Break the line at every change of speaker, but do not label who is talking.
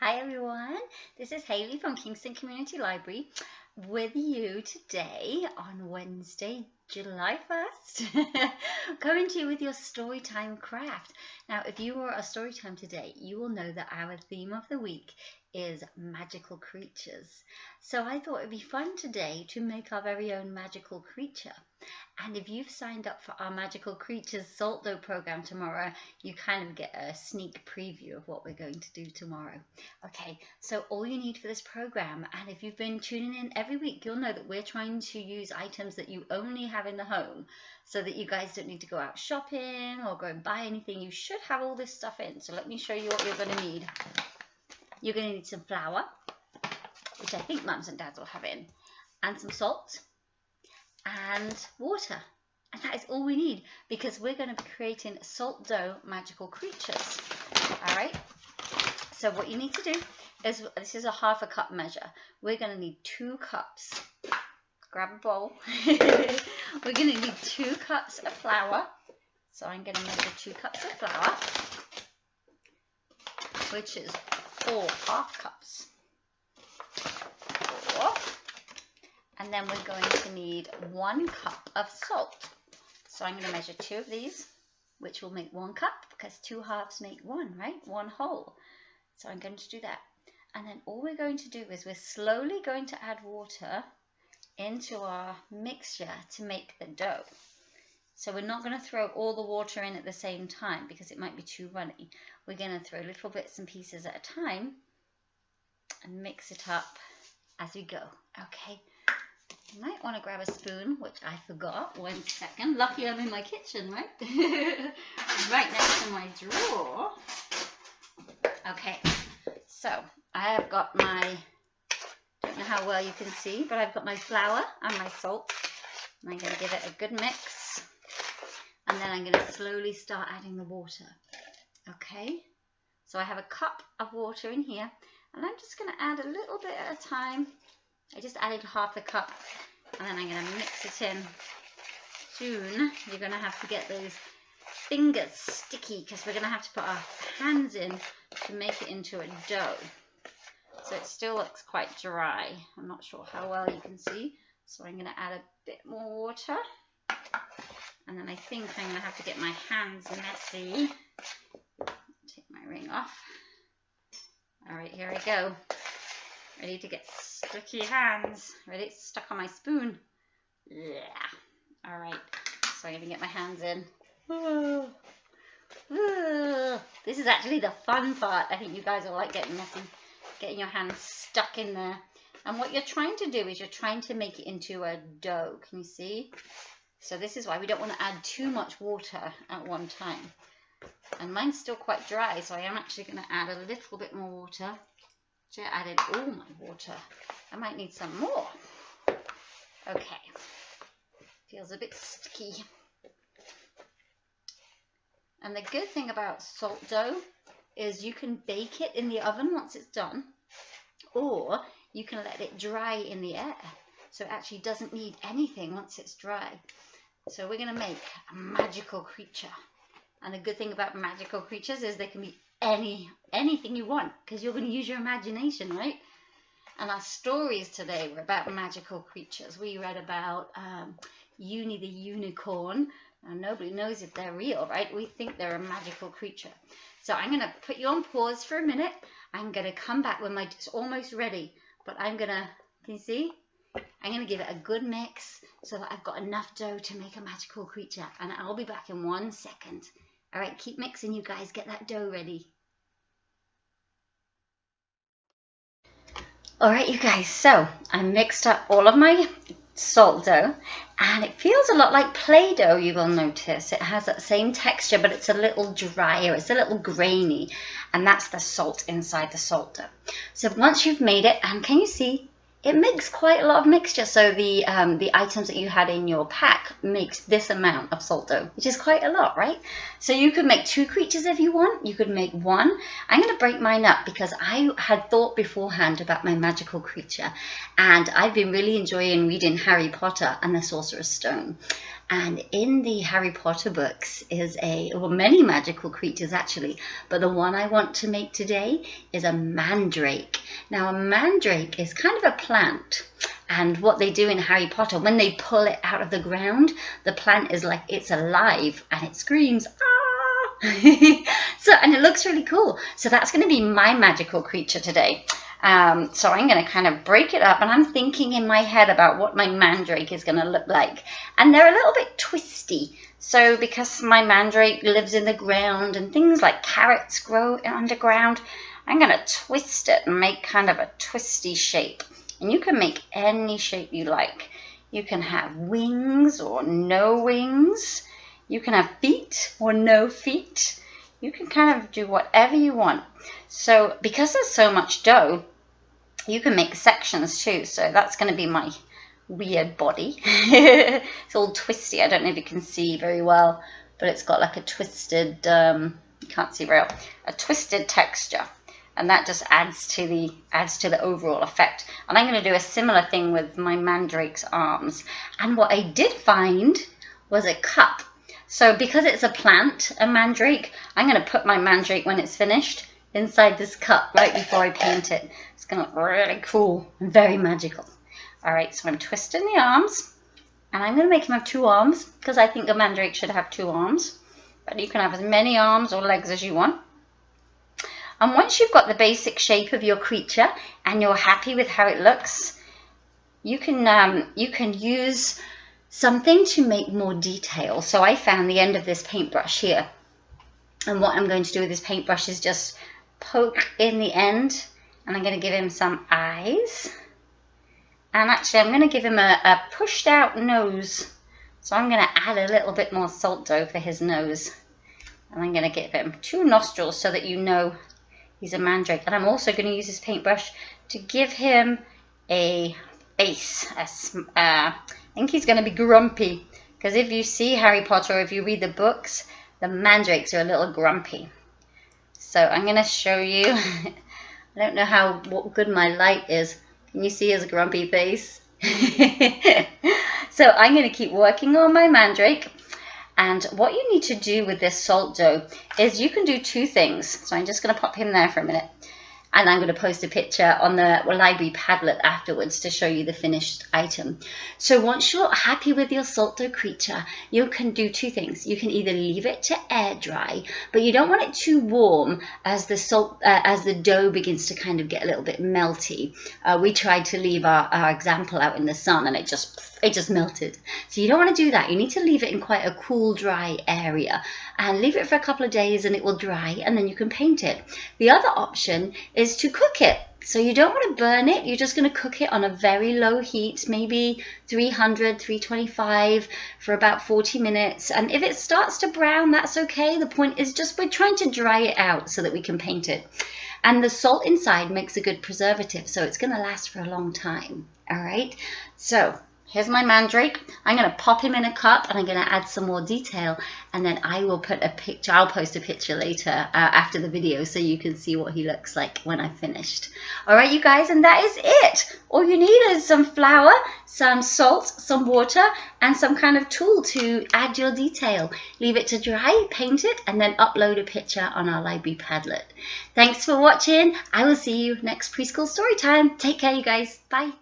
Hi everyone, this is Hayley from Kingston Community Library with you today on Wednesday, July 1st, coming to you with your Storytime craft. Now, if you were a Storytime today, you will know that our theme of the week is magical creatures. So I thought it'd be fun today to make our very own magical creature. And if you've signed up for our Magical Creatures Salt Dough program tomorrow, you kind of get a sneak preview of what we're going to do tomorrow. Okay, so all you need for this program, and if you've been tuning in every week, you'll know that we're trying to use items that you only have in the home so that you guys don't need to go out shopping or go and buy anything. You should have all this stuff in. So let me show you what you're going to need. You're going to need some flour, which I think mums and dads will have in, and some salt and water, and that is all we need because we're going to be creating salt dough magical creatures. All right, so what you need to do is, this is a ½ cup measure, we're going to need 2 cups. Grab a bowl. We're going to need 2 cups of flour, so I'm going to measure 2 cups of flour, which is 4 ½ cups. 4. And then we're going to need 1 cup of salt. So I'm going to measure 2 of these, which will make 1 cup because 2 halves make 1, right? 1 whole. So I'm going to do that. And then all we're going to do is we're slowly going to add water into our mixture to make the dough. So we're not going to throw all the water in at the same time because it might be too runny. We're going to throw little bits and pieces at a time and mix it up as we go. Okay. You might want to grab a spoon, which I forgot. 1 second. Lucky I'm in my kitchen, right? Right next to my drawer. Okay, so I have got my, don't know how well you can see, but I've got my flour and my salt. And I'm going to give it a good mix. And then I'm going to slowly start adding the water. Okay, so I have a cup of water in here. And I'm just going to add a little bit at a time. I just added ½ a cup, and then I'm going to mix it in. Soon, you're going to have to get those fingers sticky because we're going to have to put our hands in to make it into a dough. So it still looks quite dry. I'm not sure how well you can see. So I'm going to add a bit more water. And then I think I'm going to have to get my hands messy. Take my ring off. All right, here I go. Ready to get sticky hands. Ready? It's stuck on my spoon. Yeah. All right. So I'm going to get my hands in. Ooh. Ooh. This is actually the fun part. I think you guys will like getting messy, getting your hands stuck in there. And what you're trying to do is you're trying to make it into a dough. Can you see? So this is why we don't want to add too much water at one time. And mine's still quite dry, so I am actually going to add a little bit more water. I added all my water. I might need some more. Okay. Feels a bit sticky. And the good thing about salt dough is you can bake it in the oven once it's done, or you can let it dry in the air. So it actually doesn't need anything once it's dry. So we're going to make a magical creature. And the good thing about magical creatures is they can be anything you want, because you're going to use your imagination, right? And our stories today were about magical creatures. We read about Uni the unicorn. Now, nobody knows if they're real, right? We think they're a magical creature. So I'm going to put you on pause for a minute. I'm going to come back when it's almost ready. But I'm going to, can you see? I'm going to give it a good mix so that I've got enough dough to make a magical creature. And I'll be back in 1 second. All right, keep mixing, you guys. Get that dough ready. All right, you guys. So I mixed up all of my salt dough, and it feels a lot like Play-Doh. You will notice it has that same texture, but it's a little drier. It's a little grainy, and that's the salt inside the salt dough. So once you've made it, can you see? It makes quite a lot of mixture, so the items that you had in your pack makes this amount of salt dough, which is quite a lot, right? So you could make 2 creatures if you want. You could make 1. I'm going to break mine up because I had thought beforehand about my magical creature, and I've been really enjoying reading Harry Potter and the Sorcerer's Stone. And in the Harry Potter books is many magical creatures actually, but the one I want to make today is a mandrake. Now a mandrake is kind of a plant, and what they do in Harry Potter, when they pull it out of the ground, the plant is like it's alive and it screams, ah! And it looks really cool. So that's going to be my magical creature today. So I'm going to kind of break it up, and I'm thinking in my head about what my mandrake is going to look like. And they're a little bit twisty. So because my mandrake lives in the ground and things like carrots grow underground, I'm going to twist it and make kind of a twisty shape. And you can make any shape you like. You can have wings or no wings. You can have feet or no feet. You can kind of do whatever you want. So because there's so much dough, you can make sections too. So that's going to be my weird body. It's all twisty. I don't know if you can see very well, but it's got like a twisted, you can't see very well, a twisted texture. And that just adds to the overall effect. And I'm going to do a similar thing with my mandrake's arms. And what I did find was a cup. So because it's a plant, a mandrake, I'm going to put my mandrake when it's finished inside this cup right before I paint it. It's going to look really cool and very magical. All right, so I'm twisting the arms, and I'm going to make him have 2 arms because I think a mandrake should have 2 arms. But you can have as many arms or legs as you want. And once you've got the basic shape of your creature and you're happy with how it looks, you can use something to make more detail. So I found the end of this paintbrush here. And what I'm going to do with this paintbrush is just poke in the end, and I'm going to give him some eyes. And actually I'm going to give him a pushed out nose. So I'm going to add a little bit more salt dough for his nose. And I'm going to give him 2 nostrils so that you know he's a mandrake. And I'm also going to use this paintbrush to give him a face. I think he's going to be grumpy, because if you see Harry Potter, or if you read the books, the mandrakes are a little grumpy. So I'm going to show you. I don't know what good my light is. Can you see his grumpy face? So I'm going to keep working on my mandrake. And what you need to do with this salt dough is you can do 2 things. So I'm just going to pop him there for a minute. And I'm going to post a picture on the library Padlet afterwards to show you the finished item. So once you're happy with your salt dough creature, you can do 2 things. You can either leave it to air dry, but you don't want it too warm as the dough begins to kind of get a little bit melty. We tried to leave our example out in the sun, and it just melted. So you don't want to do that. You need to leave it in quite a cool, dry area and leave it for a couple of days, and it will dry, and then you can paint it. The other option is to cook it. So you don't want to burn it. You're just going to cook it on a very low heat, maybe 300, 325 for about 40 minutes. And if it starts to brown, that's okay. The point is just we're trying to dry it out so that we can paint it. And the salt inside makes a good preservative, so it's going to last for a long time. All right. So here's my mandrake. I'm going to pop him in a cup, and I'm going to add some more detail, and then I will put a picture. I'll post a picture later after the video so you can see what he looks like when I've finished. All right, you guys, and that is it. All you need is some flour, some salt, some water, and some kind of tool to add your detail. Leave it to dry, paint it, and then upload a picture on our library Padlet. Thanks for watching. I will see you next preschool story time. Take care, you guys. Bye.